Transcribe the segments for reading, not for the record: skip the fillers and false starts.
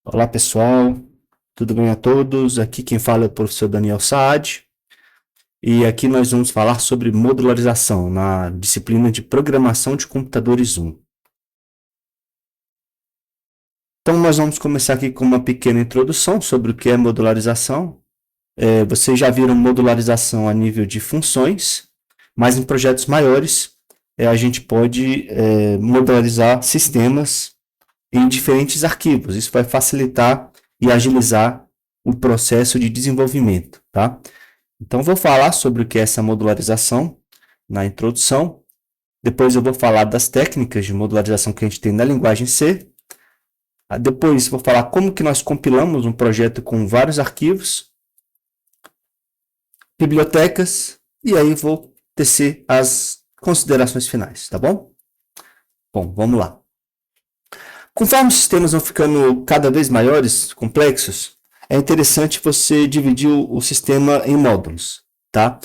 Olá pessoal, tudo bem a todos? Aqui quem fala é o professor Daniel Saad e aqui nós vamos falar sobre modularização na disciplina de Programação de Computadores 1. Então nós vamos começar aqui com uma pequena introdução sobre o que é modularização. Vocês já viram modularização a nível de funções, mas em projetos maiores a gente pode modularizar sistemas em diferentes arquivos. Isso vai facilitar e agilizar o processo de desenvolvimento, tá? Então, vou falar sobre o que é essa modularização na introdução. Depois eu vou falar das técnicas de modularização que a gente tem na linguagem C. Depois vou falar como que nós compilamos um projeto com vários arquivos, bibliotecas, e aí vou tecer as considerações finais, tá bom? Bom, vamos lá. Conforme os sistemas vão ficando cada vez maiores, complexos, é interessante você dividir o sistema em módulos, tá?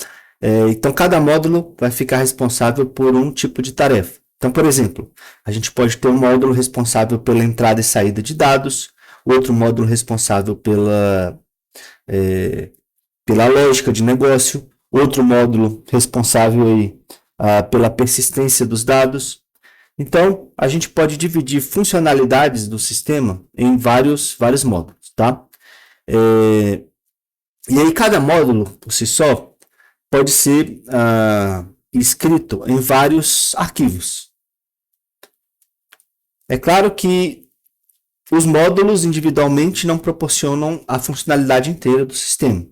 Então, cada módulo vai ficar responsável por um tipo de tarefa. Então, por exemplo, a gente pode ter um módulo responsável pela entrada e saída de dados, outro módulo responsável pela lógica de negócio, outro módulo responsável aí, pela persistência dos dados. Então, a gente pode dividir funcionalidades do sistema em vários módulos, tá? E aí, cada módulo, por si só, pode ser escrito em vários arquivos. É claro que os módulos individualmente não proporcionam a funcionalidade inteira do sistema.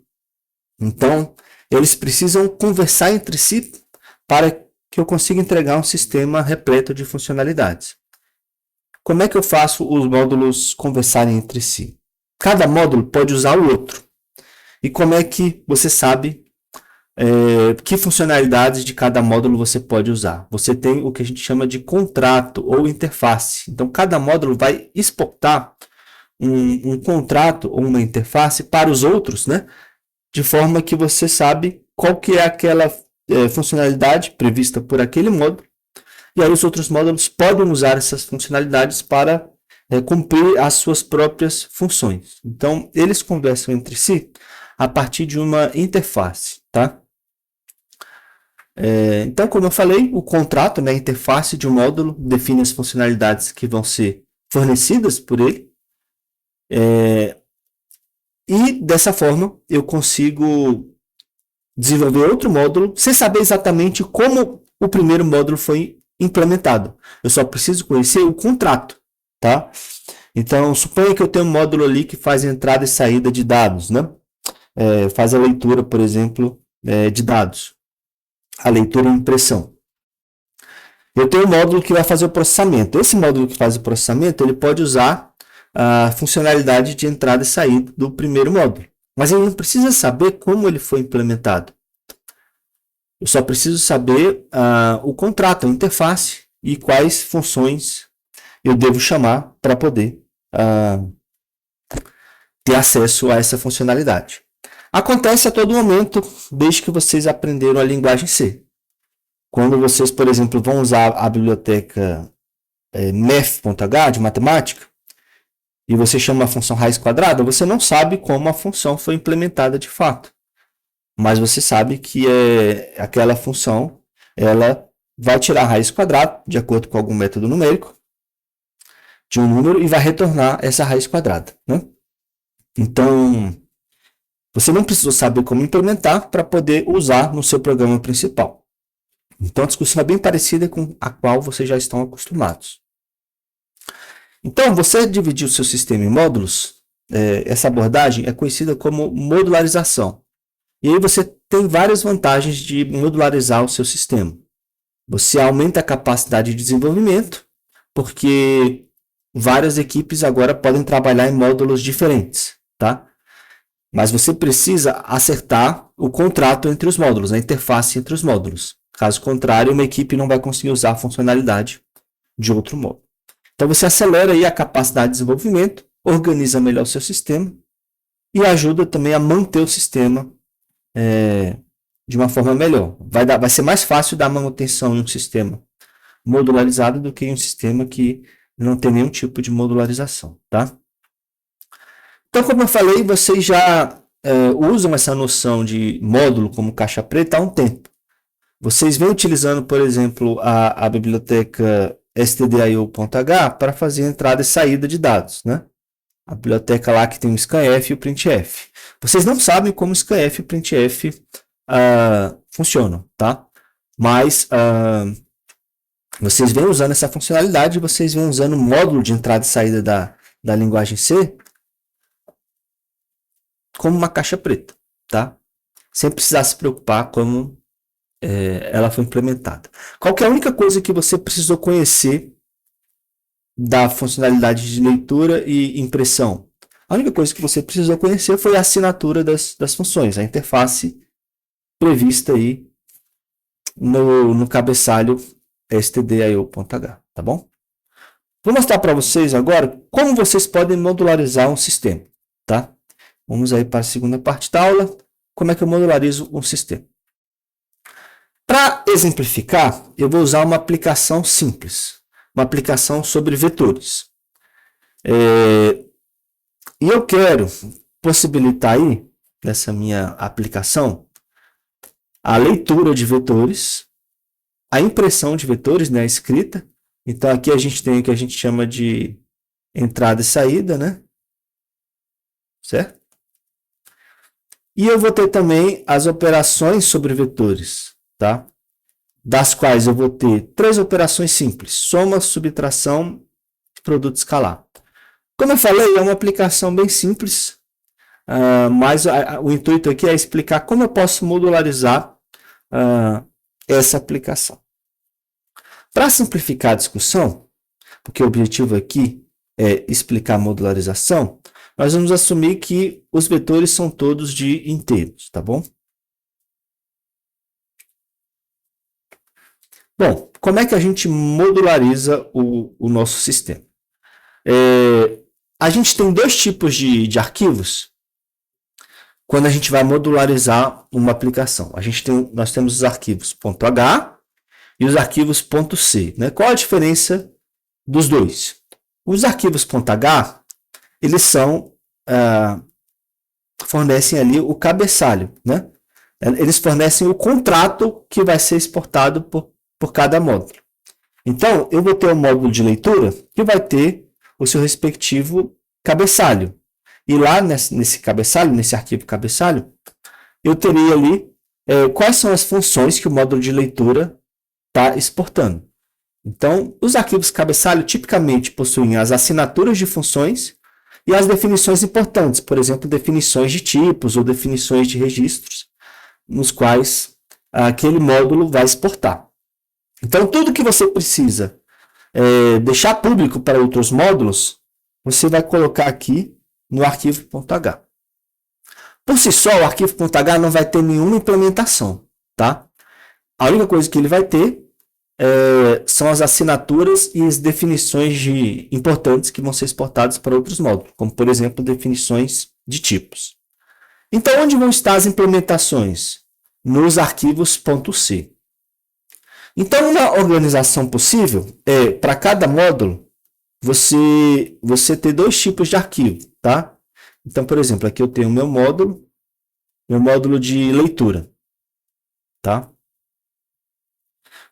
Então, eles precisam conversar entre si para que eu consiga entregar um sistema repleto de funcionalidades. Como é que eu faço os módulos conversarem entre si? Cada módulo pode usar o outro. E como é que você sabe que funcionalidades de cada módulo você pode usar? Você tem o que a gente chama de contrato ou interface. Então, cada módulo vai exportar um contrato ou uma interface para os outros, né? De forma que você sabe qual que é aquela funcionalidade prevista por aquele módulo, e aí os outros módulos podem usar essas funcionalidades para cumprir as suas próprias funções. Então, eles conversam entre si a partir de uma interface, tá? Então, como eu falei, o contrato, né, a interface de um módulo, define as funcionalidades que vão ser fornecidas por ele, e dessa forma eu consigo desenvolver outro módulo sem saber exatamente como o primeiro módulo foi implementado. Eu só preciso conhecer o contrato, tá? Então, suponha que eu tenho um módulo ali que faz entrada e saída de dados, né? Faz a leitura, por exemplo, de dados. A leitura e impressão. Eu tenho um módulo que vai fazer o processamento. Esse módulo que faz o processamento, ele pode usar a funcionalidade de entrada e saída do primeiro módulo. Mas ele não precisa saber como ele foi implementado. Eu só preciso saber o contrato, a interface e quais funções eu devo chamar para poder ter acesso a essa funcionalidade. Acontece a todo momento, desde que vocês aprenderam a linguagem C. Quando vocês, por exemplo, vão usar a biblioteca math.h de matemática, e você chama a função raiz quadrada, você não sabe como a função foi implementada de fato. Mas você sabe que aquela função ela vai tirar a raiz quadrada, de acordo com algum método numérico, de um número, e vai retornar essa raiz quadrada, né? Então, você não precisou saber como implementar para poder usar no seu programa principal. Então, a discussão é bem parecida com a qual vocês já estão acostumados. Então, você dividir o seu sistema em módulos, essa abordagem é conhecida como modularização. E aí você tem várias vantagens de modularizar o seu sistema. Você aumenta a capacidade de desenvolvimento, porque várias equipes agora podem trabalhar em módulos diferentes, tá? Mas você precisa acertar o contrato entre os módulos, a interface entre os módulos. Caso contrário, uma equipe não vai conseguir usar a funcionalidade de outro módulo. Então você acelera aí a capacidade de desenvolvimento, organiza melhor o seu sistema e ajuda também a manter o sistema de uma forma melhor. Vai ser mais fácil dar manutenção em um sistema modularizado do que em um sistema que não tem nenhum tipo de modularização, tá? Então, como eu falei, vocês já usam essa noção de módulo como caixa preta há um tempo. Vocês vêm utilizando, por exemplo, a biblioteca stdio.h para fazer entrada e saída de dados, né? A biblioteca lá que tem o scanf e o printf. Vocês não sabem como o scanf e o printf funcionam, tá? Mas vocês vêm usando essa funcionalidade, vocês vêm usando o módulo de entrada e saída da linguagem C como uma caixa preta, tá? Sem precisar se preocupar como ela foi implementada. Qual que é a única coisa que você precisou conhecer da funcionalidade de leitura e impressão? A única coisa que você precisou conhecer foi a assinatura das funções, a interface prevista aí no cabeçalho stdio.h, tá bom? Vou mostrar para vocês agora como vocês podem modularizar um sistema, tá? Vamos aí para a segunda parte da aula, como é que eu modularizo um sistema. Para exemplificar, eu vou usar uma aplicação simples, uma aplicação sobre vetores. E eu quero possibilitar aí, nessa minha aplicação, a leitura de vetores, a impressão de vetores, né, a escrita. Então aqui a gente tem o que a gente chama de entrada e saída, né? Certo? E eu vou ter também as operações sobre vetores, tá? Das quais eu vou ter 3 operações simples: soma, subtração e produto escalar. Como eu falei, é uma aplicação bem simples, mas o intuito aqui é explicar como eu posso modularizar essa aplicação. Para simplificar a discussão, porque o objetivo aqui é explicar a modularização, nós vamos assumir que os vetores são todos de inteiros, tá bom? Bom, como é que a gente modulariza o nosso sistema? A gente tem 2 tipos de arquivos quando a gente vai modularizar uma aplicação. Nós temos os arquivos .h e os arquivos .c. Né? Qual a diferença dos dois? Os arquivos .h, eles fornecem ali o cabeçalho, né? Eles fornecem o contrato que vai ser exportado por cada módulo. Então, eu vou ter um módulo de leitura que vai ter o seu respectivo cabeçalho. E lá nesse cabeçalho, nesse arquivo cabeçalho, eu teria ali quais são as funções que o módulo de leitura está exportando. Então, os arquivos cabeçalho tipicamente possuem as assinaturas de funções e as definições importantes, por exemplo, definições de tipos ou definições de registros, nos quais aquele módulo vai exportar. Então, tudo que você precisa deixar público para outros módulos, você vai colocar aqui no arquivo .h. Por si só, o arquivo .h não vai ter nenhuma implementação, tá? A única coisa que ele vai ter são as assinaturas e as definições importantes que vão ser exportadas para outros módulos, como, por exemplo, definições de tipos. Então, onde vão estar as implementações? Nos arquivos .c. Então, uma organização possível é, para cada módulo, você ter 2 tipos de arquivo, tá? Então, por exemplo, aqui eu tenho o meu módulo de leitura, tá?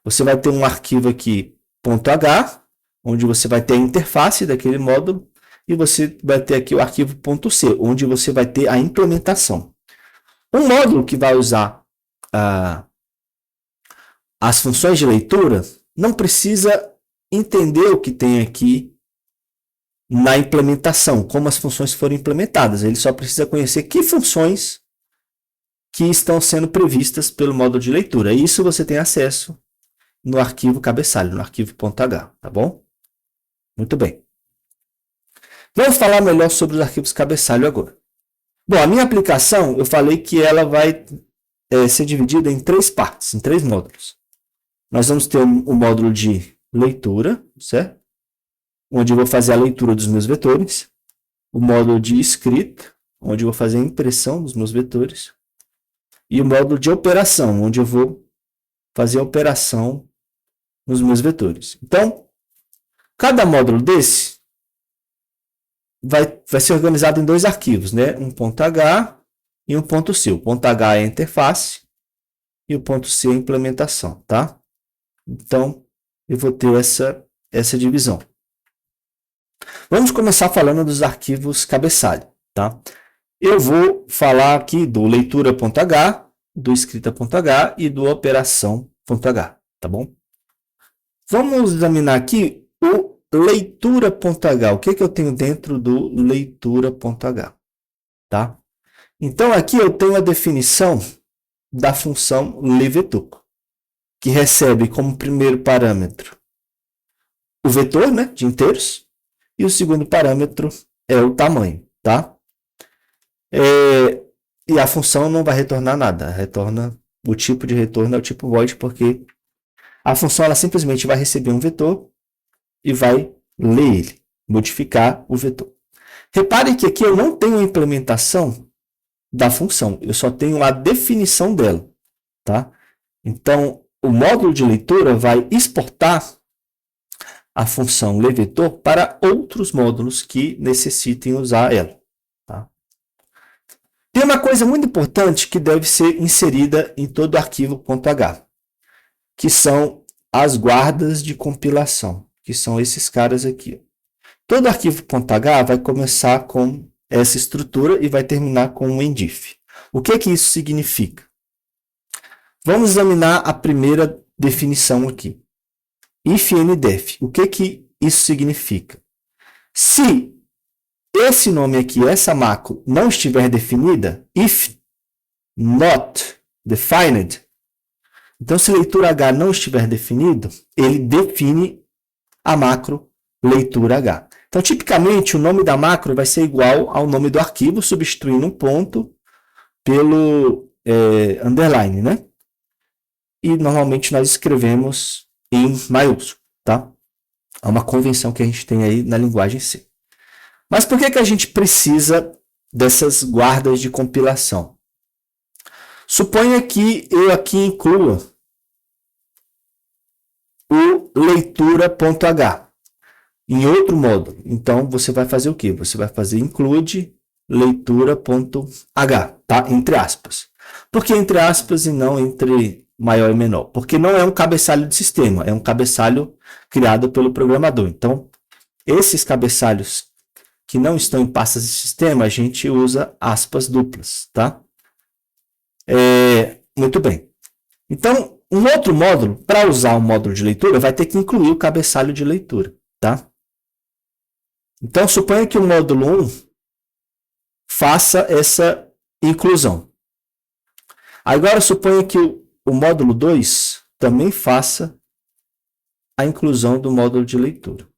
Você vai ter um arquivo aqui, .h, onde você vai ter a interface daquele módulo, e você vai ter aqui o arquivo .c, onde você vai ter a implementação. Um módulo que vai usar as funções de leitura não precisa entender o que tem aqui na implementação, como as funções foram implementadas. Ele só precisa conhecer que funções que estão sendo previstas pelo módulo de leitura. Isso você tem acesso no arquivo cabeçalho, no arquivo .h, tá bom? Muito bem. Vamos falar melhor sobre os arquivos cabeçalho agora. Bom, a minha aplicação, eu falei que ela vai ser dividida em 3 partes, em 3 módulos. Nós vamos ter o módulo de leitura, certo? Onde eu vou fazer a leitura dos meus vetores. O módulo de escrita, onde eu vou fazer a impressão dos meus vetores. E o módulo de operação, onde eu vou fazer a operação nos meus vetores. Então, cada módulo desse vai ser organizado em dois arquivos, né? Um ponto .h e um ponto .c. O ponto .h é a interface e o ponto .c é a implementação, tá? Então, eu vou ter essa divisão. Vamos começar falando dos arquivos cabeçalho, tá? Eu vou falar aqui do leitura.h, do escrita.h e do operação.h, tá bom? Vamos examinar aqui o leitura.h. O que eu tenho dentro do leitura.h, tá? Então, aqui eu tenho a definição da função levetor, que recebe como primeiro parâmetro o vetor, né, de inteiros, e o segundo parâmetro é o tamanho, tá? E a função não vai retornar nada, retorna o tipo de retorno é o tipo void, porque a função ela simplesmente vai receber um vetor e vai ler ele, modificar o vetor. Reparem que aqui eu não tenho a implementação da função, eu só tenho a definição dela, tá? Então, o módulo de leitura vai exportar a função levetor para outros módulos que necessitem usar ela, tá? Tem uma coisa muito importante que deve ser inserida em todo arquivo .h, que são as guardas de compilação, que são esses caras aqui. Todo arquivo .h vai começar com essa estrutura e vai terminar com um endif. O que isso significa? Vamos examinar a primeira definição aqui. If ndef. O que isso significa? Se esse nome aqui, essa macro, não estiver definida, if not defined, então se leitura H não estiver definido, ele define a macro leitura H. Então, tipicamente, o nome da macro vai ser igual ao nome do arquivo, substituindo um ponto pelo underline, né? E normalmente nós escrevemos em maiúsculo, tá? É uma convenção que a gente tem aí na linguagem C. Mas por que a gente precisa dessas guardas de compilação? Suponha que eu aqui inclua o leitura.h em outro módulo. Então, você vai fazer o quê? Você vai fazer include leitura.h, tá? Entre aspas. Por que entre aspas e não entre maior e menor? Porque não é um cabeçalho de sistema, é um cabeçalho criado pelo programador. Então, esses cabeçalhos que não estão em pastas de sistema, a gente usa aspas duplas, tá? Muito bem. Então, um outro módulo, para usar um módulo de leitura, vai ter que incluir o cabeçalho de leitura, tá? Então, suponha que o módulo 1 faça essa inclusão. Agora, suponha que o módulo 2 também faça a inclusão do módulo de leitura.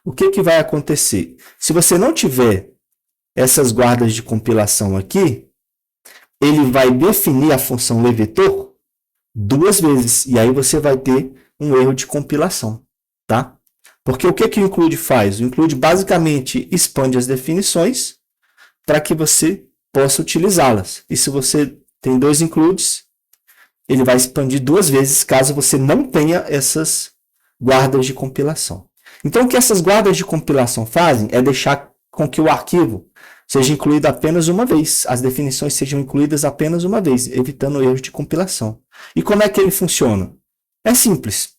O que vai acontecer? Se você não tiver essas guardas de compilação aqui, ele vai definir a função levetor duas vezes, e aí você vai ter um erro de compilação, tá? Porque o que o include faz? O include basicamente expande as definições para que você possa utilizá-las. E se você tem dois includes, ele vai expandir duas vezes caso você não tenha essas guardas de compilação. Então, o que essas guardas de compilação fazem é deixar com que o arquivo seja incluído apenas uma vez, as definições sejam incluídas apenas uma vez, evitando erros de compilação. E como é que ele funciona? É simples.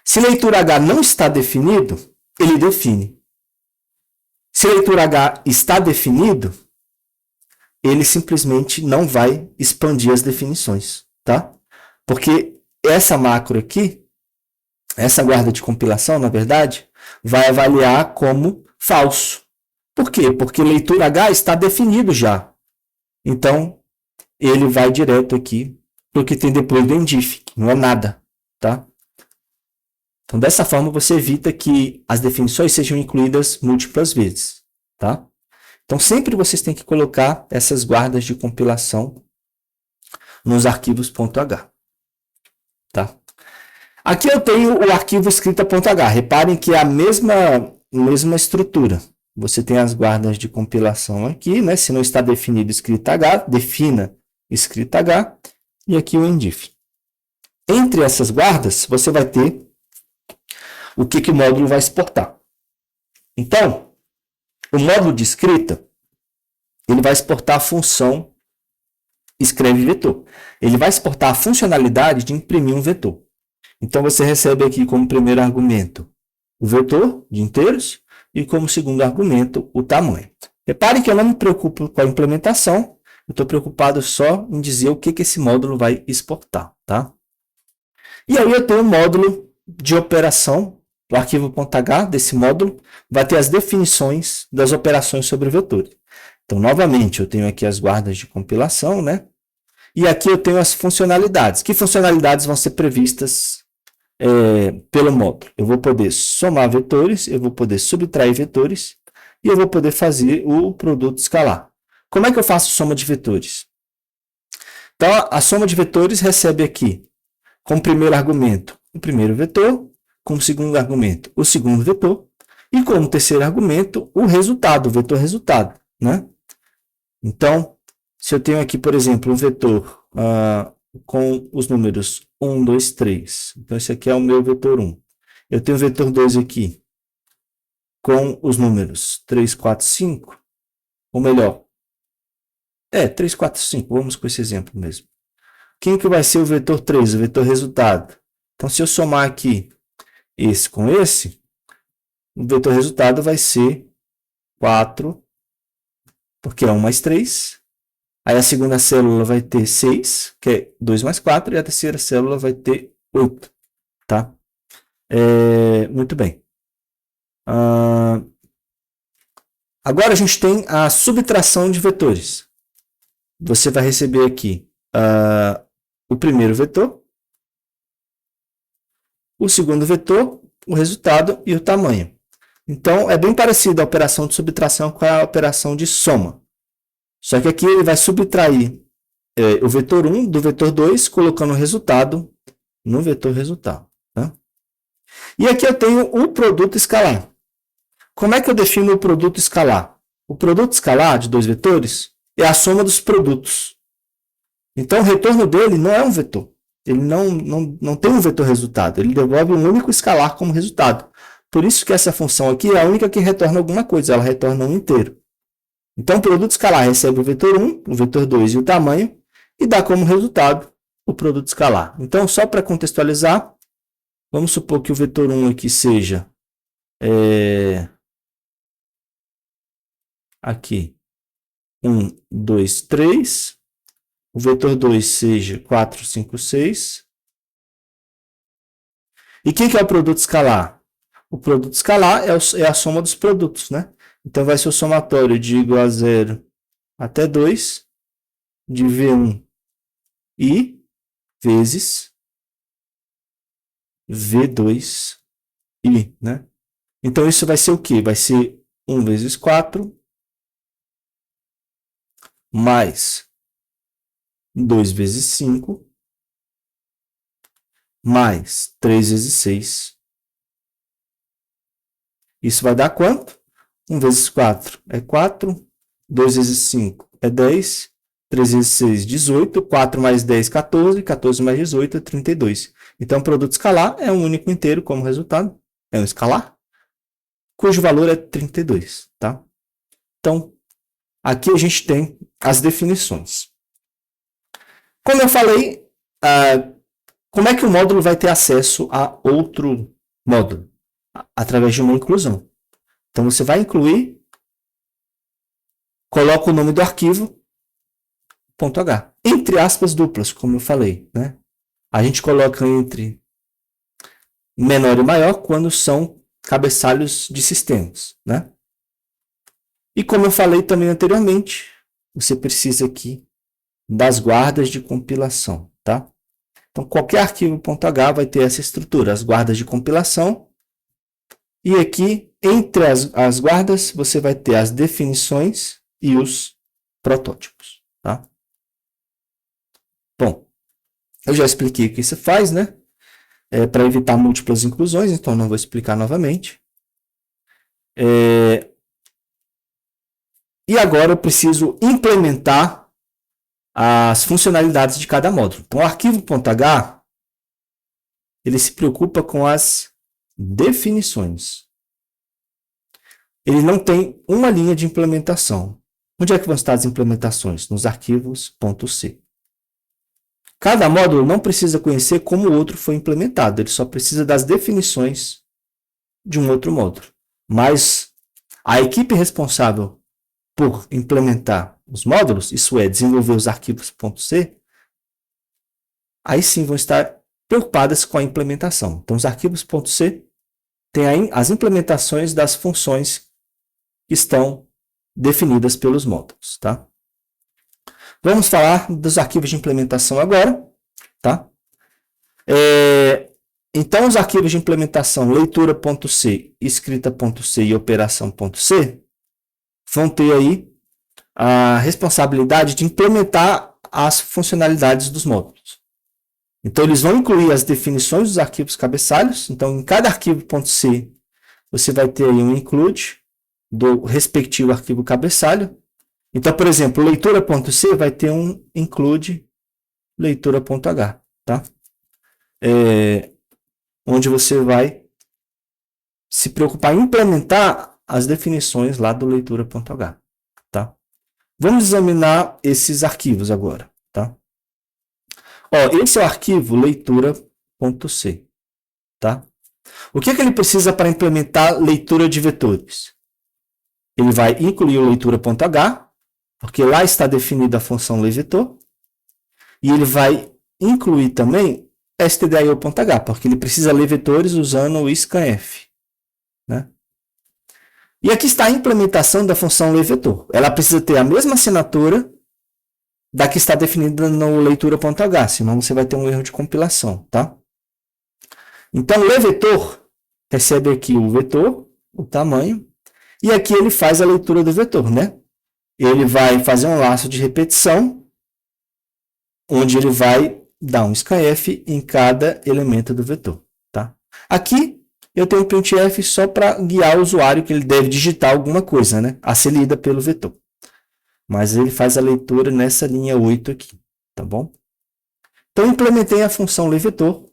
Se leitura H não está definido, ele define. Se leitura H está definido, ele simplesmente não vai expandir as definições, tá? Porque essa macro aqui, essa guarda de compilação, na verdade, vai avaliar como falso. Por quê? Porque leitura H está definido já. Então, ele vai direto aqui para o que tem depois do endif, que não é nada, tá? Então, dessa forma, você evita que as definições sejam incluídas múltiplas vezes, tá? Então, sempre vocês têm que colocar essas guardas de compilação nos arquivos .h, tá? Aqui eu tenho o arquivo escrita.h. Reparem que é a mesma estrutura. Você tem as guardas de compilação aqui, né? Se não está definido escrita H, defina escrita H. E aqui o endif. Entre essas guardas, você vai ter o que o módulo vai exportar. Então, o módulo de escrita, ele vai exportar a função escreve vetor. Ele vai exportar a funcionalidade de imprimir um vetor. Então, você recebe aqui como primeiro argumento o vetor de inteiros e como segundo argumento o tamanho. Repare que eu não me preocupo com a implementação, eu estou preocupado só em dizer o que esse módulo vai exportar. Tá? E aí eu tenho o módulo de operação, o arquivo.h desse módulo vai ter as definições das operações sobre vetores. Então, novamente, eu tenho aqui as guardas de compilação, né? E aqui eu tenho as funcionalidades. Que funcionalidades vão ser previstas pelo módulo? Eu vou poder somar vetores, eu vou poder subtrair vetores e eu vou poder fazer o produto escalar. Como é que eu faço soma de vetores? Então, a soma de vetores recebe aqui, como primeiro argumento, o primeiro vetor, como segundo argumento, o segundo vetor, e como terceiro argumento, o resultado, o vetor resultado. Né? Então, se eu tenho aqui, por exemplo, um vetor com os números 1, 2, 3. Então, esse aqui é o meu vetor 1. Eu tenho o vetor 2 aqui com os números 3, 4, 5. Ou melhor, 3, 4, 5. Vamos com esse exemplo mesmo. Quem que vai ser o vetor 3, o vetor resultado? Então, se eu somar aqui esse com esse, o vetor resultado vai ser 4, porque é 1 mais 3. Aí a segunda célula vai ter 6, que é 2 mais 4, e a terceira célula vai ter 8. Tá? Muito bem. Agora a gente tem a subtração de vetores. Você vai receber aqui o primeiro vetor, o segundo vetor, o resultado e o tamanho. Então, é bem parecido a operação de subtração com a operação de soma. Só que aqui ele vai subtrair o vetor 1 do vetor 2, colocando o resultado no vetor resultado. Tá? E aqui eu tenho o produto escalar. Como é que eu defino o produto escalar? O produto escalar de dois vetores é a soma dos produtos. Então, o retorno dele não é um vetor. Ele não tem um vetor resultado. Ele devolve um único escalar como resultado. Por isso que essa função aqui é a única que retorna alguma coisa. Ela retorna um inteiro. Então, o produto escalar recebe o vetor 1, o vetor 2 e o tamanho, e dá como resultado o produto escalar. Então, só para contextualizar, vamos supor que o vetor 1 aqui seja aqui 1, 2, 3, o vetor 2 seja 4, 5, 6. E quem que é o produto escalar? O produto escalar é a soma dos produtos, né? Então, vai ser o somatório de igual a 0 até 2 de V1 I vezes V2 I, né? Então, isso vai ser o quê? Vai ser 1 vezes 4 mais 2 vezes 5 mais 3 vezes 6. Isso vai dar quanto? 1 vezes 4 é 4, 2 vezes 5 é 10, 3 vezes 6, 18, 4 mais 10, 14, 14 mais 18 é 32. Então, o produto escalar é um único inteiro como resultado, é um escalar, cujo valor é 32. Tá? Então, aqui a gente tem as definições. Como eu falei, como é que o módulo vai ter acesso a outro módulo? Através de uma inclusão. Então, você vai incluir, coloca o nome do arquivo, .h. Entre aspas duplas, como eu falei. Né? A gente coloca entre menor e maior quando são cabeçalhos de sistemas. Né? E como eu falei também anteriormente, você precisa aqui das guardas de compilação. Tá? Então, qualquer arquivo .h vai ter essa estrutura, as guardas de compilação. E aqui, entre as guardas, você vai ter as definições e os protótipos. Tá? Bom, eu já expliquei o que isso faz, né? Para evitar múltiplas inclusões, então não vou explicar novamente. E agora eu preciso implementar as funcionalidades de cada módulo. Então, o arquivo.h ele se preocupa com as definições. ele não tem uma linha de implementação. Onde é que vão estar as implementações? Nos arquivos .c. Cada módulo não precisa conhecer como o outro foi implementado, ele só precisa das definições de um outro módulo. Mas a equipe responsável por implementar os módulos, isso é, desenvolver os arquivos .c, aí sim vão estar preocupadas com a implementação. Então, os arquivos .c têm as implementações das funções que estão definidas pelos módulos. Tá? Vamos falar dos arquivos de implementação agora. Tá? Então, os arquivos de implementação leitura.c, escrita.c e operação.c vão ter aí a responsabilidade de implementar as funcionalidades dos módulos. Então, eles vão incluir as definições dos arquivos cabeçalhos. Então, em cada arquivo .c, você vai ter aí um include do respectivo arquivo cabeçalho. Então, por exemplo, leitura.c vai ter um include leitura.h, tá? Onde você vai se preocupar em implementar as definições lá do leitura.h, tá? Vamos examinar esses arquivos agora, tá? Esse é o arquivo leitura.c, tá? O que ele precisa para implementar leitura de vetores? Ele vai incluir o leitura.h, porque lá está definida a função leivetor, e ele vai incluir também stdio.h, porque ele precisa ler vetores usando o scanf, né? E aqui está a implementação da função leivetor. Ela precisa ter a mesma assinatura da que está definida no leitura.h, senão você vai ter um erro de compilação, tá? Então, o leivetor recebe aqui o vetor, o tamanho, e aqui ele faz a leitura do vetor, né? Ele vai fazer um laço de repetição, onde ele vai dar um scanf em cada elemento do vetor, tá? Aqui eu tenho um printf só para guiar o usuário que ele deve digitar alguma coisa, né? A ser lida pelo vetor. Mas ele faz a leitura nessa linha 8 aqui, tá bom? Então, implementei a função leivetor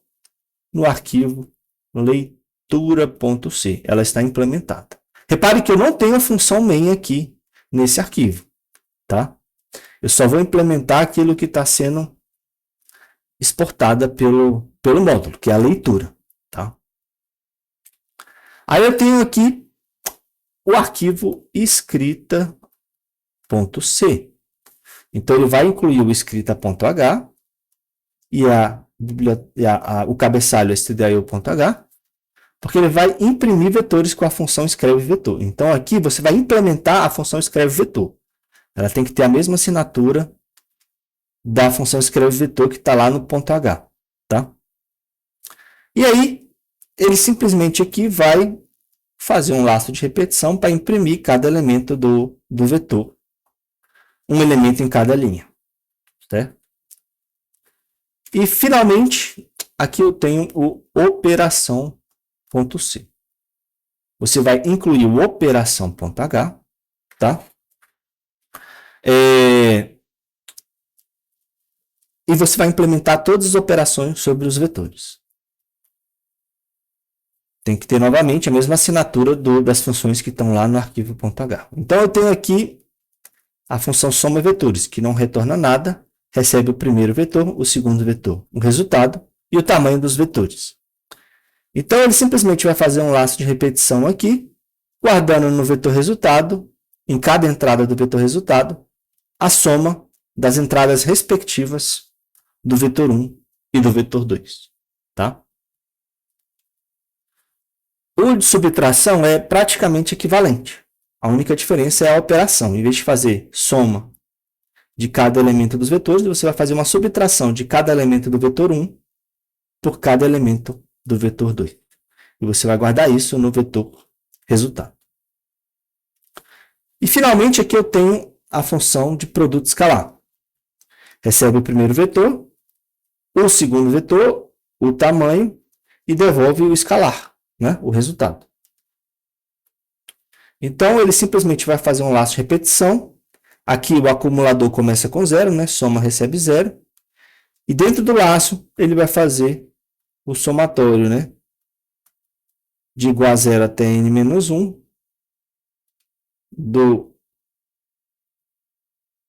no arquivo leitura.c. Ela está implementada. Repare que eu não tenho a função main aqui nesse arquivo, tá? Eu só vou implementar aquilo que está sendo exportada pelo módulo, que é a leitura, tá? Aí eu tenho aqui o arquivo escrita.c. Então, ele vai incluir o escrita.h e o cabeçalho stdio.h, porque ele vai imprimir vetores com a função escreve vetor. Então, aqui você vai implementar a função escreve vetor. Ela tem que ter a mesma assinatura da função escreve vetor que está lá no .h, tá? E aí, ele simplesmente aqui vai fazer um laço de repetição para imprimir cada elemento do vetor. Um elemento em cada linha, certo? E, finalmente, aqui eu tenho o operação.c. Você vai incluir o operação.h, tá? E você vai implementar todas as operações sobre os vetores. Tem que ter novamente a mesma assinatura das funções que estão lá no arquivo.h. Então, eu tenho aqui a função soma vetores, que não retorna nada, recebe o primeiro vetor, o segundo vetor, o resultado e o tamanho dos vetores. Então, ele simplesmente vai fazer um laço de repetição aqui, guardando no vetor resultado, em cada entrada do vetor resultado, a soma das entradas respectivas do vetor 1 e do vetor 2. Tá? O de subtração é praticamente equivalente. A única diferença é a operação. Em vez de fazer soma de cada elemento dos vetores, você vai fazer uma subtração de cada elemento do vetor 1 por cada elemento do vetor 2. E você vai guardar isso no vetor resultado. E, finalmente, aqui eu tenho a função de produto escalar. Recebe o primeiro vetor, o segundo vetor, o tamanho, e devolve o escalar, né? O resultado. Então, ele simplesmente vai fazer um laço de repetição. Aqui o acumulador começa com 0, né? Soma recebe 0. E dentro do laço, ele vai fazer o somatório, né? De igual a 0 até n-1, do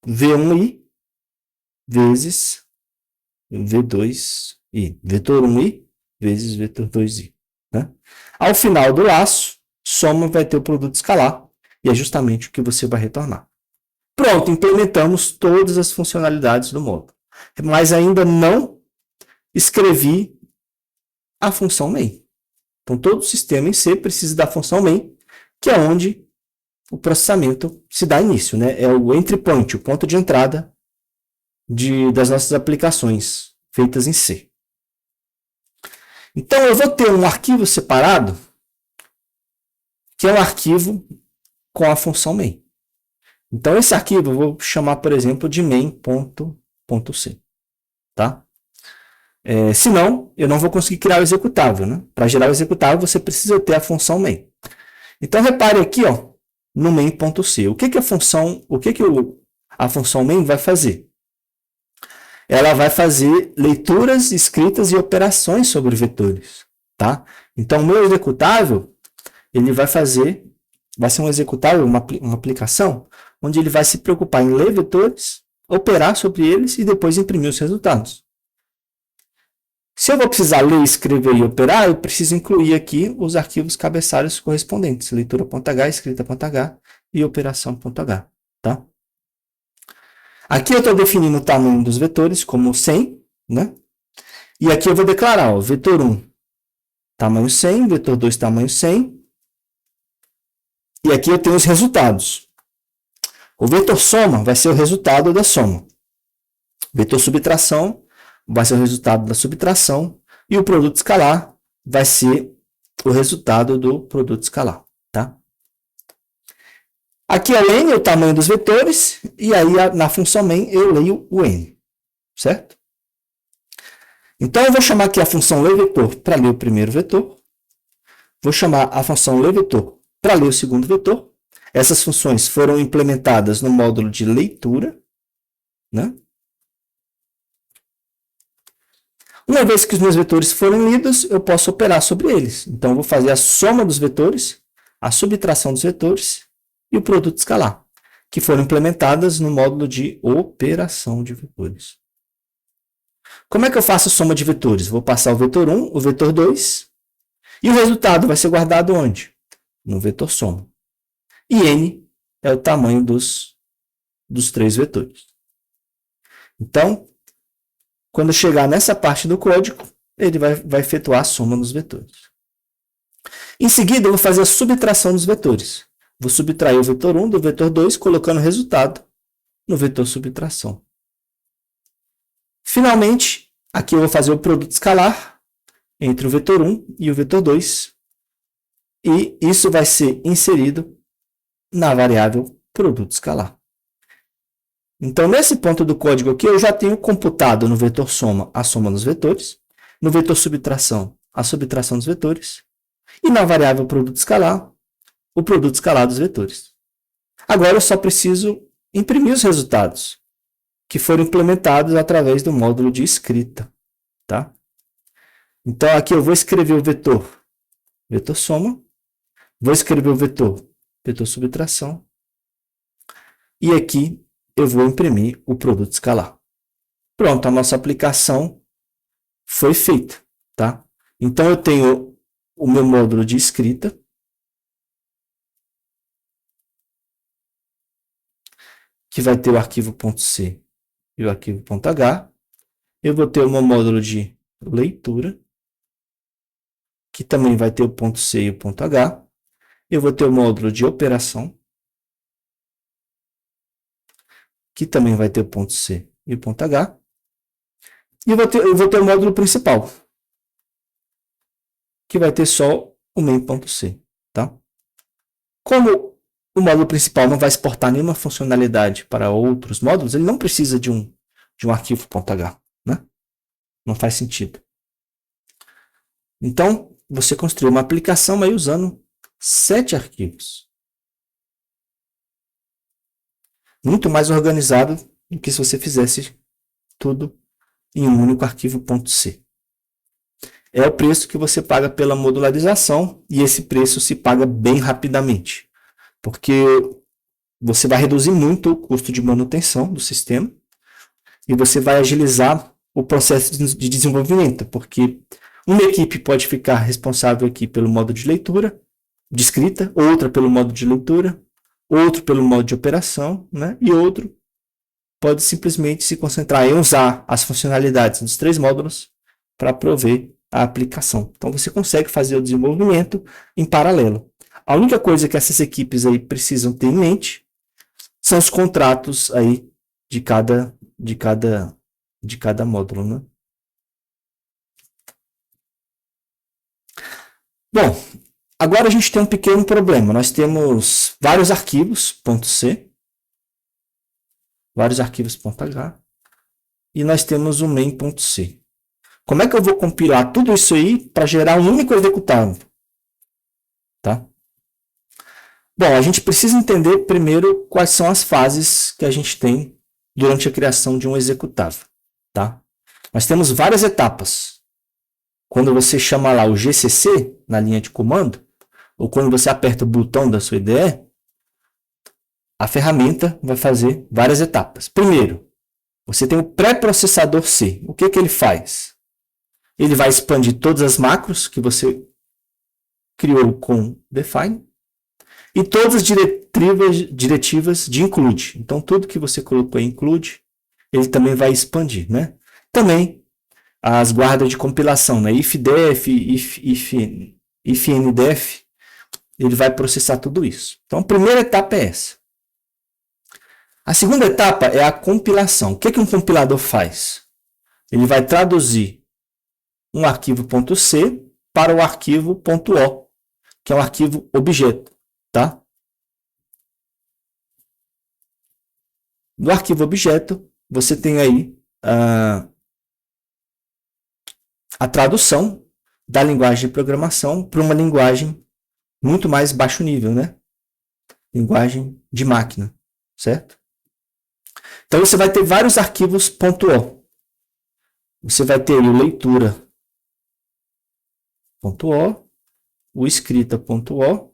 V1i vezes V2i. Vetor 1i vezes vetor 2i. Né? Ao final do laço, soma vai ter o produto escalar, e é justamente o que você vai retornar. Pronto, implementamos todas as funcionalidades do módulo. Mas ainda não escrevi a função main. Então, todo o sistema em C precisa da função main, que é onde o processamento se dá início, né? É o entry point, o ponto de entrada das nossas aplicações feitas em C. Então, eu vou ter um arquivo separado, que é um arquivo com a função main. Então, esse arquivo eu vou chamar, por exemplo, de main.c. Tá? Senão, eu não vou conseguir criar o executável. Né? Para gerar o executável, você precisa ter a função main. Então, repare aqui, ó, no main.c. O que a função main vai fazer? Ela vai fazer leituras, escritas e operações sobre vetores. Tá? Então, o meu executável, ele vai ser um executável, uma aplicação, onde ele vai se preocupar em ler vetores, operar sobre eles e depois imprimir os resultados. Se eu vou precisar ler, escrever e operar, eu preciso incluir aqui os arquivos cabeçalhos correspondentes, leitura.h, escrita.h e operação.h. Tá? Aqui eu estou definindo o tamanho dos vetores como 100, né? E aqui eu vou declarar, ó, vetor 1, tamanho 100, vetor 2, tamanho 100. E aqui eu tenho os resultados. O vetor soma vai ser o resultado da soma. O vetor subtração vai ser o resultado da subtração. E o produto escalar vai ser o resultado do produto escalar. Tá? Aqui é n, o tamanho dos vetores. E aí na função main eu leio o n. Certo? Então eu vou chamar aqui a função leVetor para ler o primeiro vetor. Vou chamar a função leVetor para ler o segundo vetor. Essas funções foram implementadas no módulo de leitura. Né? Uma vez que os meus vetores foram lidos, eu posso operar sobre eles. Então, eu vou fazer a soma dos vetores, a subtração dos vetores e o produto escalar, que foram implementadas no módulo de operação de vetores. Como é que eu faço a soma de vetores? Vou passar o vetor 1, o vetor 2, e o resultado vai ser guardado onde? No vetor soma. E n é o tamanho dos 3 vetores. Então, quando chegar nessa parte do código, ele vai efetuar a soma dos vetores. Em seguida, eu vou fazer a subtração dos vetores. Vou subtrair o vetor 1 do vetor 2, colocando o resultado no vetor subtração. Finalmente, aqui eu vou fazer o produto escalar entre o vetor 1 e o vetor 2. E isso vai ser inserido na variável produto escalar. Então, nesse ponto do código aqui, eu já tenho computado no vetor soma a soma dos vetores, no vetor subtração a subtração dos vetores, e na variável produto escalar, o produto escalar dos vetores. Agora eu só preciso imprimir os resultados, que foram implementados através do módulo de escrita. Tá? Então, aqui eu vou escrever o vetor soma, vou escrever o vetor subtração, e aqui eu vou imprimir o produto escalar. Pronto, a nossa aplicação foi feita. Tá? Então, eu tenho o meu módulo de escrita, que vai ter o arquivo .c e o arquivo .h. Eu vou ter o meu módulo de leitura, que também vai ter o .c e o .h. Eu vou ter o módulo de operação, que também vai ter o .c e o .h. E eu vou ter o módulo principal, que vai ter só o main.c. Tá? Como o módulo principal não vai exportar nenhuma funcionalidade para outros módulos, ele não precisa de um arquivo .h. Né? Não faz sentido. Então, você construiu uma aplicação aí usando 7 arquivos. Muito mais organizado do que se você fizesse tudo em um único arquivo .c. É o preço que você paga pela modularização, e esse preço se paga bem rapidamente. Porque você vai reduzir muito o custo de manutenção do sistema e você vai agilizar o processo de desenvolvimento, porque uma equipe pode ficar responsável aqui pelo modo de leitura, de escrita, outra pelo modo de leitura, outro pelo modo de operação, né? E outro pode simplesmente se concentrar em usar as funcionalidades dos 3 módulos para prover a aplicação. Então você consegue fazer o desenvolvimento em paralelo. A única coisa que essas equipes aí precisam ter em mente são os contratos aí de cada módulo, né? Bom, agora a gente tem um pequeno problema. Nós temos vários arquivos .c, vários arquivos .h, e nós temos o main.c. Como é que eu vou compilar tudo isso aí para gerar um único executável? Tá? Bom, a gente precisa entender primeiro quais são as fases que a gente tem durante a criação de um executável. Tá? Nós temos várias etapas. Quando você chama lá o GCC na linha de comando, ou quando você aperta o botão da sua IDE, a ferramenta vai fazer várias etapas. Primeiro, você tem o pré-processador C. O que ele faz? Ele vai expandir todas as macros que você criou com define e todas as diretivas de include. Então, tudo que você colocou em include, ele também vai expandir, né? Também as guardas de compilação, né? Ifdef, ifndef, ele vai processar tudo isso. Então, a primeira etapa é essa. A segunda etapa é a compilação. O que um compilador faz? Ele vai traduzir um arquivo .c para o arquivo .o, que é um arquivo objeto. Tá? No arquivo objeto, você tem aí a tradução da linguagem de programação para uma linguagem muito mais baixo nível, né? Linguagem de máquina, certo? Então, você vai ter vários arquivos .o. Você vai ter o leitura.o, o escrita.o,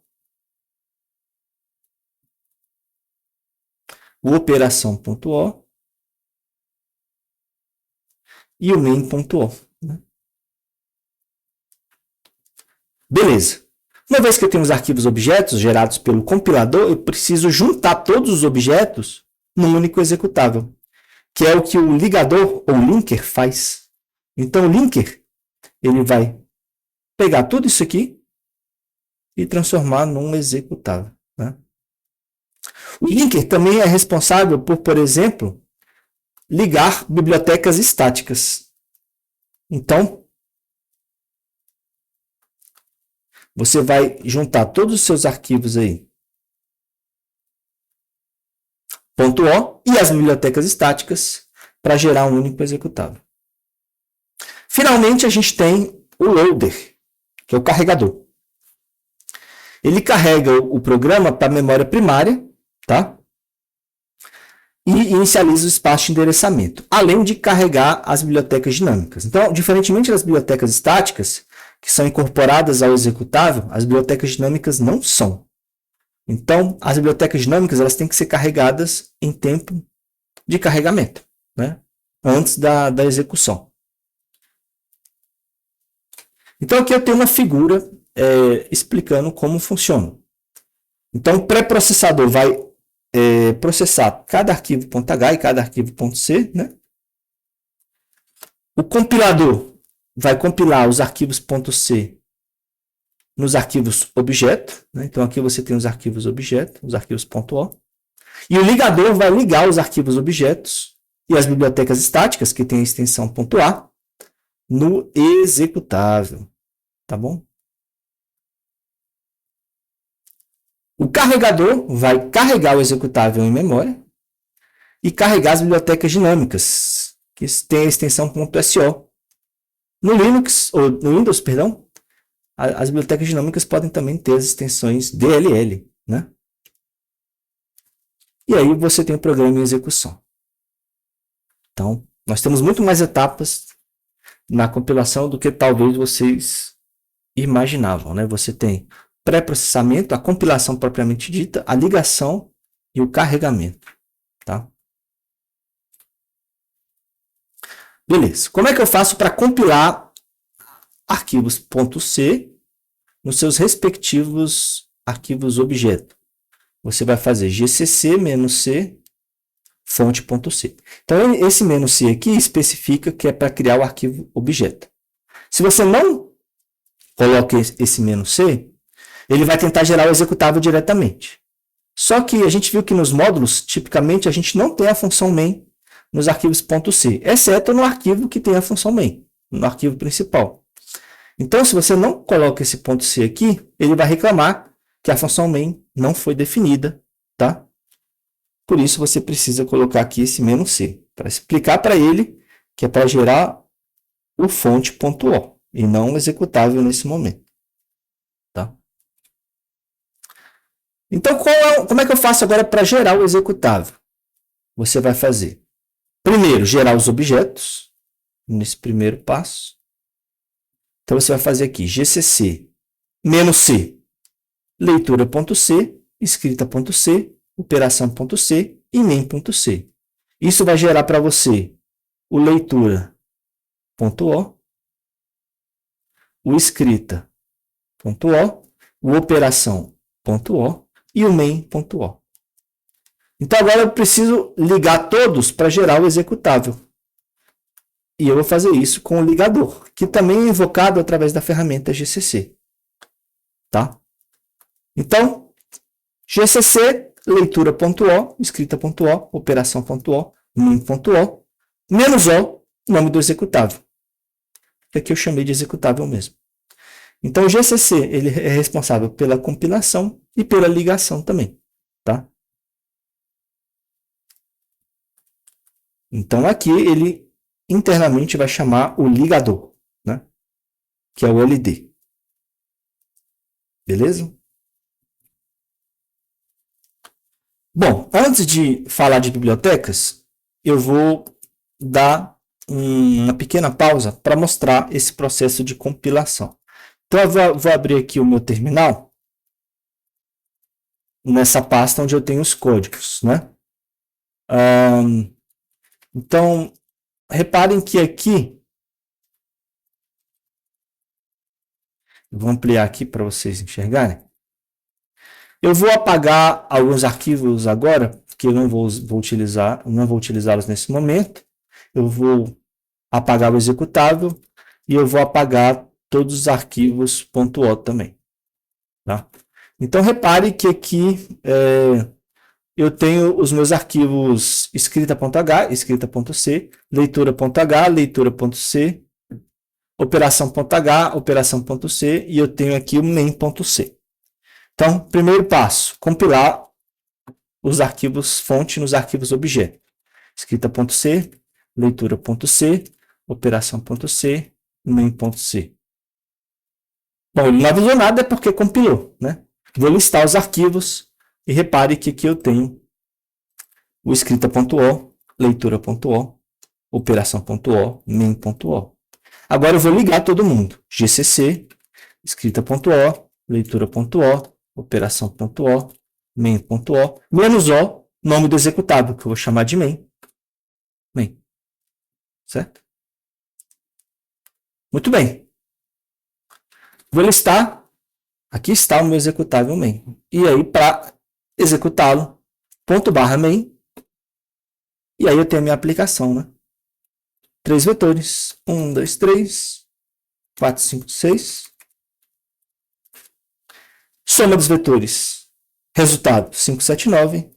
o operação.o e o main.o. Né? Beleza. Uma vez que eu tenho os arquivos objetos gerados pelo compilador, eu preciso juntar todos os objetos num único executável, que é o que o ligador ou linker faz. Então, o linker ele vai pegar tudo isso aqui e transformar num executável. Né? O linker também é responsável por exemplo, ligar bibliotecas estáticas. Então, você vai juntar todos os seus arquivos aí, .o e as bibliotecas estáticas para gerar um único executável. Finalmente, a gente tem o loader, que é o carregador. Ele carrega o programa para a memória primária, tá? E inicializa o espaço de endereçamento, além de carregar as bibliotecas dinâmicas. Então, diferentemente das bibliotecas estáticas, que são incorporadas ao executável, as bibliotecas dinâmicas não são. Então, as bibliotecas dinâmicas elas têm que ser carregadas em tempo de carregamento, né? Antes da execução. Então, aqui eu tenho uma figura explicando como funciona. Então, o pré-processador vai processar cada arquivo .h e cada arquivo .c, né? O compilador vai compilar os arquivos .c nos arquivos objeto, né? Então aqui você tem os arquivos objeto, os arquivos .o, e o ligador vai ligar os arquivos objetos e as bibliotecas estáticas, que tem a extensão .a, no executável, tá bom? O carregador vai carregar o executável em memória e carregar as bibliotecas dinâmicas, que tem a extensão .so. No Linux, ou no Windows, perdão, as bibliotecas dinâmicas podem também ter as extensões DLL, né? E aí você tem o programa em execução. Então, nós temos muito mais etapas na compilação do que talvez vocês imaginavam, né? Você tem pré-processamento, a compilação propriamente dita, a ligação e o carregamento, tá? Beleza. Como é que eu faço para compilar arquivos .c nos seus respectivos arquivos objeto? Você vai fazer gcc-c fonte.c. Então, esse "-c" aqui especifica que é para criar o arquivo objeto. Se você não coloca esse "-c", ele vai tentar gerar o executável diretamente. Só que a gente viu que nos módulos, tipicamente, a gente não tem a função main nos arquivos .c, exceto no arquivo que tem a função main, no arquivo principal. Então, se você não coloca esse .c aqui, ele vai reclamar que a função main não foi definida, tá? Por isso, você precisa colocar aqui esse "-c, para explicar para ele que é para gerar o fonte.o, e não o executável nesse momento. Tá? Então, como é que eu faço agora para gerar o executável? Você vai fazer, primeiro, gerar os objetos, nesse primeiro passo. Então, você vai fazer aqui, gcc, "-c, leitura.c, escrita.c, operação.c e main.c. Isso vai gerar para você o leitura.o, o escrita.o, o operação.o e o main.o. Então agora eu preciso ligar todos para gerar o executável. E eu vou fazer isso com o ligador, que também é invocado através da ferramenta GCC. Tá? Então, GCC, leitura.o, escrita.o, operação.o, main.o, menos o, nome do executável. Que aqui eu chamei de executável mesmo. Então, o GCC ele é responsável pela compilação e pela ligação também. Tá? Então, aqui ele internamente vai chamar o ligador, né? Que é o LD. Beleza? Bom, antes de falar de bibliotecas, eu vou dar uma pequena pausa para mostrar esse processo de compilação. Então, eu vou abrir aqui o meu terminal, nessa pasta onde eu tenho os códigos, né? Então, reparem que aqui, vou ampliar aqui para vocês enxergarem. Eu vou apagar alguns arquivos agora, que eu não vou utilizá-los nesse momento. Eu vou apagar o executável e eu vou apagar todos os arquivos .o também. Tá? Então, repare que aqui eu tenho os meus arquivos escrita.h, escrita.c, leitura.h, leitura.c, operação.h, operação.c, e eu tenho aqui o main.c. Então, primeiro passo, compilar os arquivos fonte nos arquivos objeto. Escrita.c, leitura.c, operação.c, main.c. Bom, ele não avisou nada porque compilou, né? Vou listar os arquivos e repare que aqui eu tenho o escrita.o, leitura.o, operação.o, main.o. Agora eu vou ligar todo mundo. GCC, escrita.o, leitura.o, operação.o, main.o, menos o, nome do executável, que eu vou chamar de main. Main. Certo? Muito bem. Vou listar. Aqui está o meu executável main. E aí, para executá-lo, ./main. E aí eu tenho a minha aplicação, né? 3 vetores. 1, 2, 3, 4, 5, 6. Soma dos vetores. Resultado, 5, 7, 9.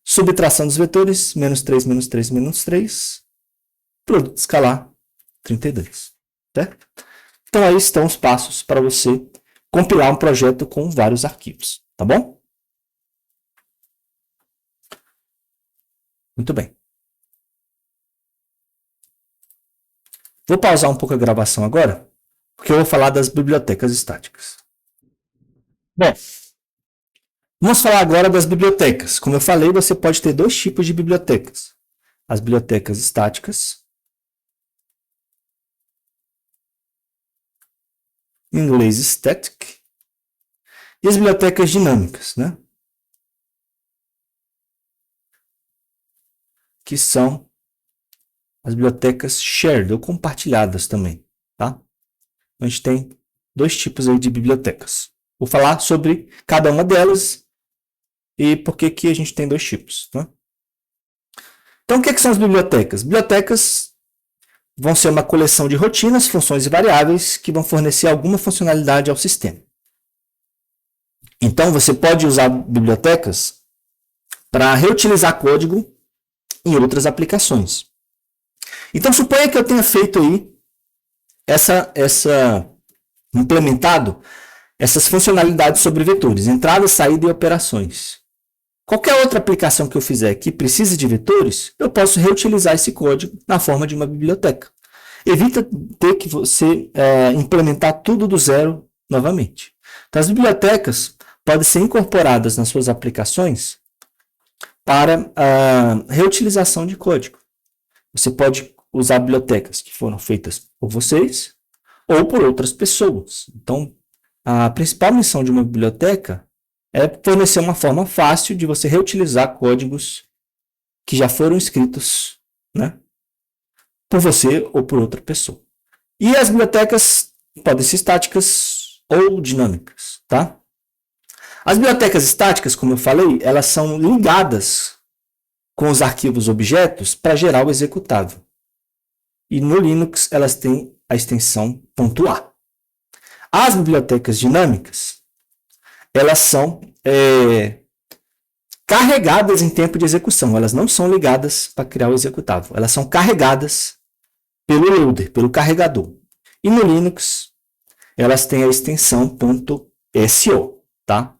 Subtração dos vetores, menos 3, menos 3, menos 3. Produto escalar, 32. Certo? Então, aí estão os passos para você compilar um projeto com vários arquivos. Tá bom? Muito bem. Vou pausar um pouco a gravação agora, porque eu vou falar das bibliotecas estáticas. Bom, vamos falar agora das bibliotecas. Como eu falei, você pode ter dois tipos de bibliotecas. As bibliotecas estáticas, em inglês static, e as bibliotecas dinâmicas, né? que são as bibliotecas shared, ou compartilhadas também, tá? A gente tem dois tipos aí de bibliotecas. Vou falar sobre cada uma delas e por que que a gente tem dois tipos, né? Então, o que são as bibliotecas? Bibliotecas vão ser uma coleção de rotinas, funções e variáveis que vão fornecer alguma funcionalidade ao sistema. Então, você pode usar bibliotecas para reutilizar código em outras aplicações. Então, suponha que eu tenha feito aí implementado essas funcionalidades sobre vetores, entrada, saída e operações. Qualquer outra aplicação que eu fizer que precise de vetores, eu posso reutilizar esse código na forma de uma biblioteca. Evita ter que você implementar tudo do zero novamente. Então, as bibliotecas podem ser incorporadas nas suas aplicações para a reutilização de código. Você pode usar bibliotecas que foram feitas por vocês ou por outras pessoas. Então, a principal missão de uma biblioteca é fornecer uma forma fácil de você reutilizar códigos que já foram escritos, né, por você ou por outra pessoa. E as bibliotecas podem ser estáticas ou dinâmicas, tá? As bibliotecas estáticas, como eu falei, elas são ligadas com os arquivos objetos para gerar o executável. E no Linux elas têm a extensão .a. As bibliotecas dinâmicas, elas são carregadas em tempo de execução. Elas não são ligadas para criar o executável. Elas são carregadas pelo loader, pelo carregador. E no Linux, elas têm a extensão .so, tá?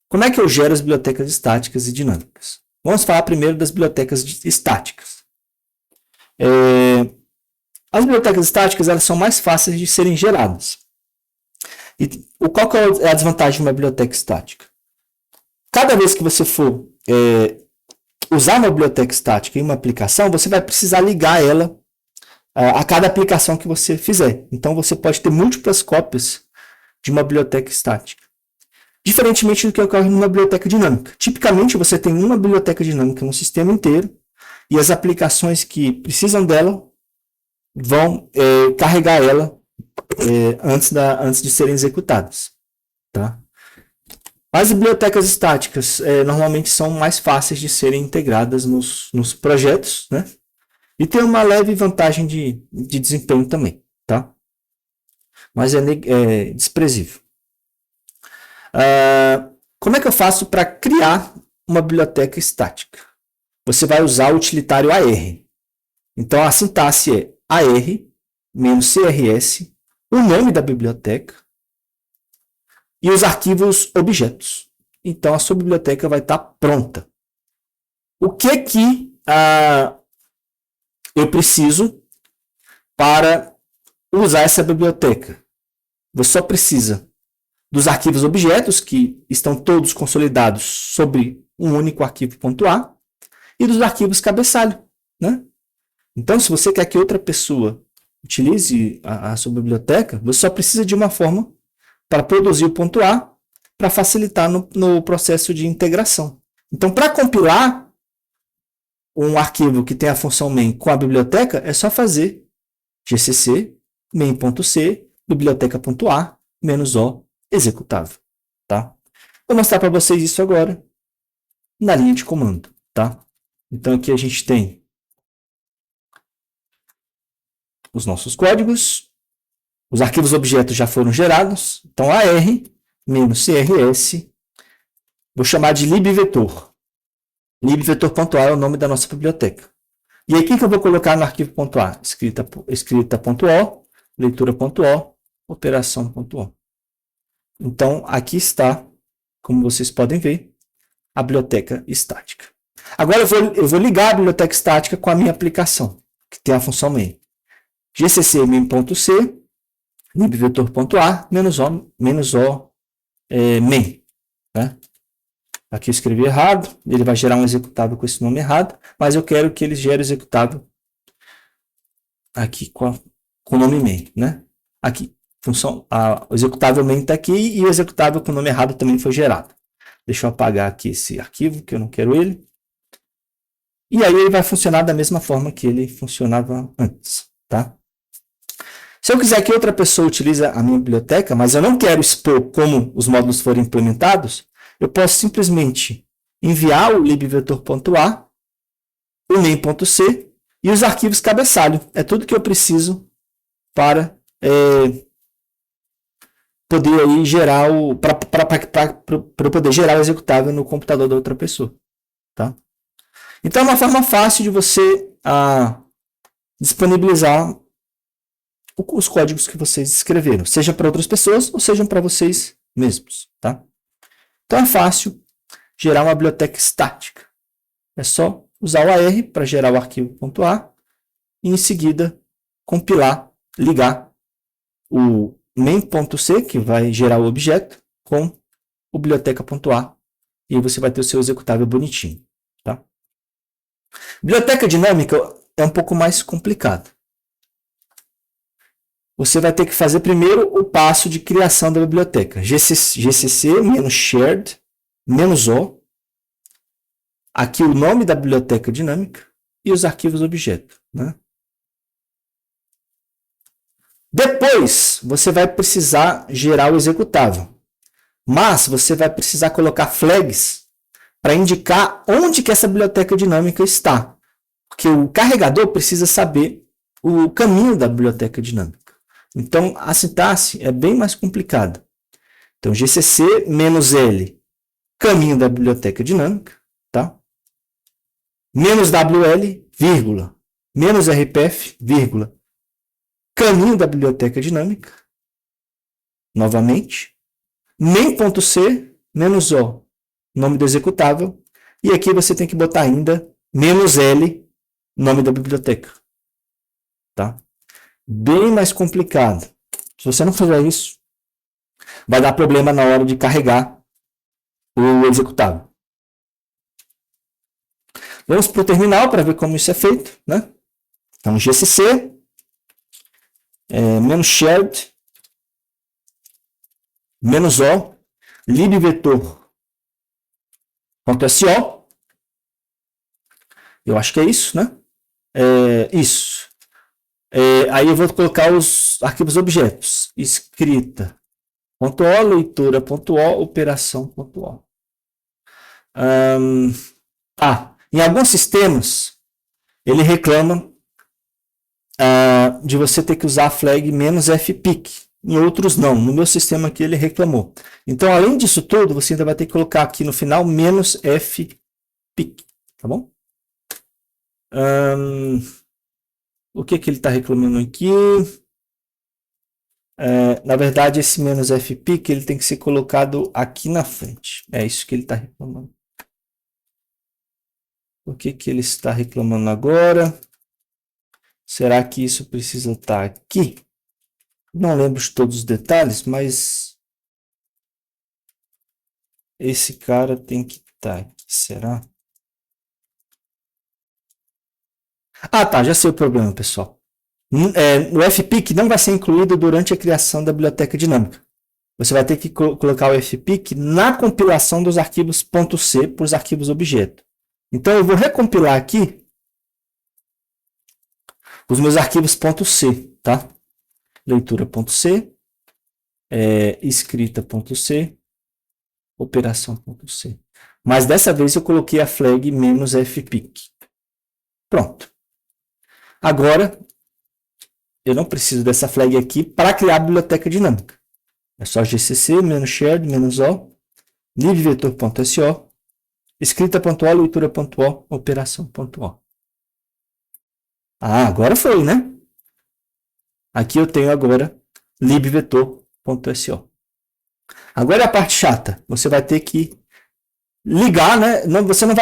Como é que eu gero as bibliotecas estáticas e dinâmicas? Vamos falar primeiro das bibliotecas estáticas. As bibliotecas estáticas elas são mais fáceis de serem geradas. E qual que é a desvantagem de uma biblioteca estática? Cada vez que você for usar uma biblioteca estática em uma aplicação, você vai precisar ligar ela a cada aplicação que você fizer. Então, você pode ter múltiplas cópias de uma biblioteca estática. Diferentemente do que ocorre numa biblioteca dinâmica. Tipicamente, você tem uma biblioteca dinâmica no sistema inteiro e as aplicações que precisam dela vão carregar ela antes de serem executadas. Tá? As bibliotecas estáticas normalmente são mais fáceis de serem integradas nos projetos, né? E tem uma leve vantagem de desempenho também, tá? Mas é desprezível. Como é que eu faço para criar uma biblioteca estática? Você vai usar o utilitário AR. Então, a sintaxe é AR-CRS, o nome da biblioteca e os arquivos objetos. Então, a sua biblioteca vai estar pronta. O que eu preciso para usar essa biblioteca? Você só precisa dos arquivos objetos, que estão todos consolidados sobre um único arquivo .a, e dos arquivos cabeçalho, né? Então, se você quer que outra pessoa utilize a sua biblioteca, você só precisa de uma forma para produzir o .a para facilitar no processo de integração. Então, para compilar um arquivo que tem a função main com a biblioteca, é só fazer gcc main.c biblioteca.a -o executável, tá? Vou mostrar para vocês isso agora na linha de comando, tá? Então aqui a gente tem os nossos códigos, os arquivos objetos já foram gerados, então AR-CRS, vou chamar de libvetor. Libvetor.a é o nome da nossa biblioteca. E aí o que eu vou colocar no arquivo .a? Escrita.o, leitura.o, operação.o. Então, aqui está, como vocês podem ver, a biblioteca estática. Agora eu vou ligar a biblioteca estática com a minha aplicação, que tem a função main. gcc main.c, libvetor.a, -o main. Né? Aqui eu escrevi errado, ele vai gerar um executável com esse nome errado, mas eu quero que ele gere o executável aqui com o nome main. Né? Aqui. O executável main está aqui e o executável com o nome errado também foi gerado. Deixa eu apagar aqui esse arquivo, que eu não quero ele. E aí ele vai funcionar da mesma forma que ele funcionava antes, tá? Se eu quiser que outra pessoa utilize a minha biblioteca, mas eu não quero expor como os módulos foram implementados, eu posso simplesmente enviar o libvetor.a, o main.c e os arquivos cabeçalho. É tudo que eu preciso para poder aí gerar para poder gerar o executável no computador da outra pessoa, tá? Então é uma forma fácil de você disponibilizar os códigos que vocês escreveram, seja para outras pessoas ou sejam para vocês mesmos, tá? Então é fácil gerar uma biblioteca estática. É só usar o AR para gerar o arquivo .a e em seguida compilar, ligar o main.c, que vai gerar o objeto, com o biblioteca.a e aí você vai ter o seu executável bonitinho, tá? Biblioteca dinâmica é um pouco mais complicado. Você vai ter que fazer primeiro o passo de criação da biblioteca. gcc-shared -o. Aqui o nome da biblioteca dinâmica e os arquivos objeto, né? Depois, você vai precisar gerar o executável. Mas você vai precisar colocar flags para indicar onde que essa biblioteca dinâmica está. Porque o carregador precisa saber o caminho da biblioteca dinâmica. Então, a sintaxe é bem mais complicada. Então, gcc-l, caminho da biblioteca dinâmica, tá? -wl, vírgula, -rpf, vírgula, caminho da biblioteca dinâmica, novamente, main.c, -o, nome do executável, e aqui você tem que botar ainda -l, nome da biblioteca, tá? Bem mais complicado. Se você não fizer isso, vai dar problema na hora de carregar o executável. Vamos para o terminal para ver como isso é feito, né? Então, gcc, -shared, -o, libvetor.so. Eu acho que é isso, né? Isso. Aí eu vou colocar os arquivos objetos. Escrita.o, leitura.o, operação.o. Em alguns sistemas, ele reclama de você ter que usar a flag -fpic. Em outros não. No meu sistema aqui ele reclamou. Então, além disso tudo, você ainda vai ter que colocar aqui no final -fpic. Tá bom? O que ele está reclamando aqui? Na verdade, esse -fpic ele tem que ser colocado aqui na frente. É isso que ele está reclamando. O que ele está reclamando agora? Será que isso precisa estar aqui? Não lembro de todos os detalhes, mas esse cara tem que estar aqui. Será? Tá, já sei o problema, pessoal. O fpic não vai ser incluído durante a criação da biblioteca dinâmica. Você vai ter que colocar o fpic na compilação dos arquivos .c para os arquivos objeto. Então, eu vou recompilar aqui os meus arquivos .c, tá? Leitura.c, escrita.c, operação.c. Mas dessa vez eu coloquei a flag -fpic. Pronto. Agora, eu não preciso dessa flag aqui para criar a biblioteca dinâmica. É só gcc-shared -o, libvetor.so, escrita.o, leitura.o, operação.o. Agora foi, né? Aqui eu tenho agora libvetor.so. Agora é a parte chata. Você vai ter que ligar, né? Não, você não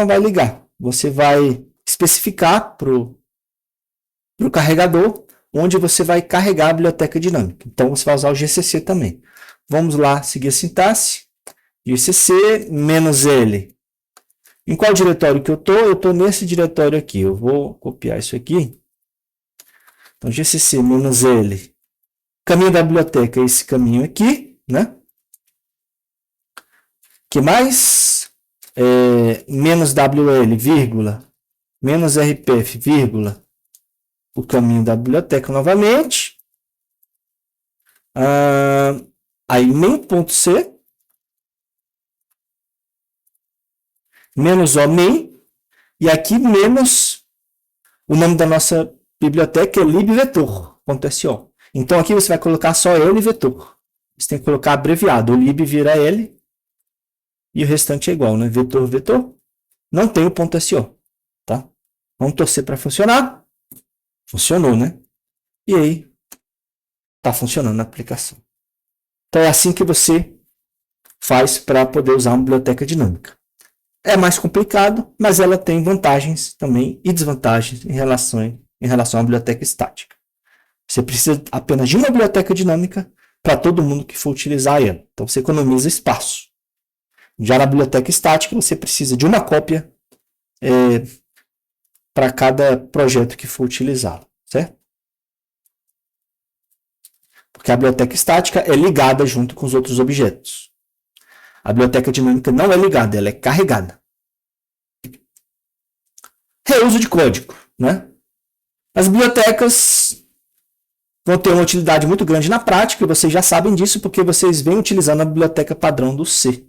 vai ligar. Você vai especificar para o carregador onde você vai carregar a biblioteca dinâmica. Então, você vai usar o GCC também. Vamos lá, seguir a sintaxe. GCC-L. Em qual diretório que eu estou? Eu estou nesse diretório aqui. Eu vou copiar isso aqui. Então, GCC-L. Caminho da biblioteca é esse caminho aqui, né? Que mais? -wl, vírgula, menos RPF, vírgula, o caminho da biblioteca novamente. Aí main.c, menos o main, e aqui menos o nome da nossa biblioteca é libvetor.so. Então aqui você vai colocar só L vetor. Você tem que colocar abreviado. O lib vira L e o restante é igual, né? Vetor, vetor. Não tem o ponto .so, tá? Vamos torcer para funcionar. Funcionou, né? E aí, tá funcionando a aplicação. Então é assim que você faz para poder usar uma biblioteca dinâmica. É mais complicado, mas ela tem vantagens também e desvantagens em relação à biblioteca estática. Você precisa apenas de uma biblioteca dinâmica para todo mundo que for utilizar ela. Então você economiza espaço. Já na biblioteca estática, você precisa de uma cópia para cada projeto que for utilizado, certo? Porque a biblioteca estática é ligada junto com os outros objetos. A biblioteca dinâmica não é ligada, ela é carregada. Reuso de código, né? As bibliotecas vão ter uma utilidade muito grande na prática, e vocês já sabem disso porque vocês vêm utilizando a biblioteca padrão do C.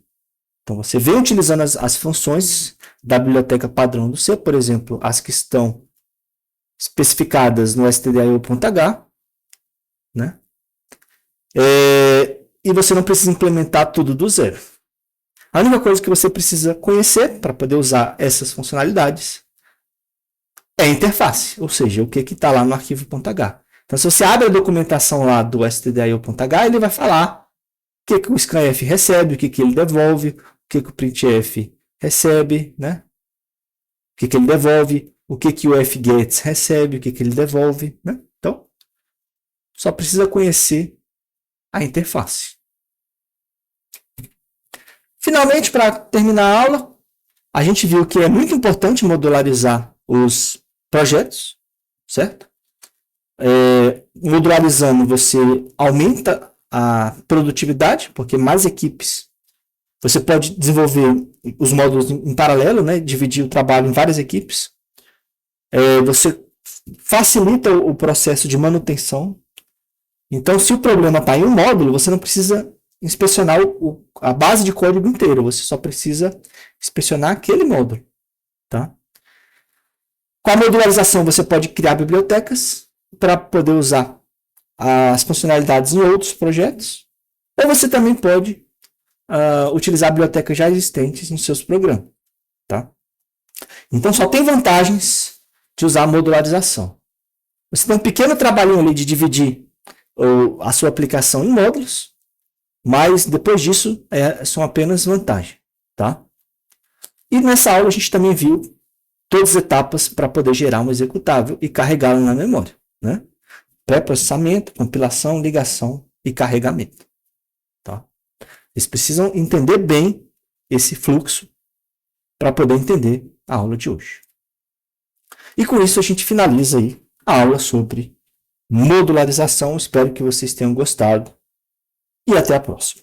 Então, você vem utilizando as funções da biblioteca padrão do C, por exemplo, as que estão especificadas no stdio.h, né? E você não precisa implementar tudo do zero. A única coisa que você precisa conhecer para poder usar essas funcionalidades é a interface, ou seja, o que está lá no arquivo.h. Então, se você abre a documentação lá do stdio.h, ele vai falar o que o scanf recebe, o que ele devolve, o que o printf recebe, né? O que ele devolve, o que o fgets recebe, o que ele devolve, né? Então, só precisa conhecer a interface. Finalmente, para terminar a aula, a gente viu que é muito importante modularizar os projetos, certo? Modularizando, você aumenta a produtividade, porque mais equipes. Você pode desenvolver os módulos em paralelo, né? Dividir o trabalho em várias equipes. Você facilita o processo de manutenção. Então, se o problema está em um módulo, você não precisa inspecionar a base de código inteiro. Você só precisa inspecionar aquele módulo. Tá? Com a modularização, você pode criar bibliotecas para poder usar as funcionalidades em outros projetos. Ou você também pode utilizar bibliotecas já existentes nos seus programas. Tá? Então, só tem vantagens de usar a modularização. Você tem um pequeno trabalhinho ali de dividir a sua aplicação em módulos, mas depois disso são apenas vantagens. Tá? E nessa aula a gente também viu todas as etapas para poder gerar um executável e carregá-lo na memória. Né? Pré-processamento, compilação, ligação e carregamento. Tá? Vocês precisam entender bem esse fluxo para poder entender a aula de hoje. E com isso a gente finaliza aí a aula sobre modularização. Espero que vocês tenham gostado e até a próxima.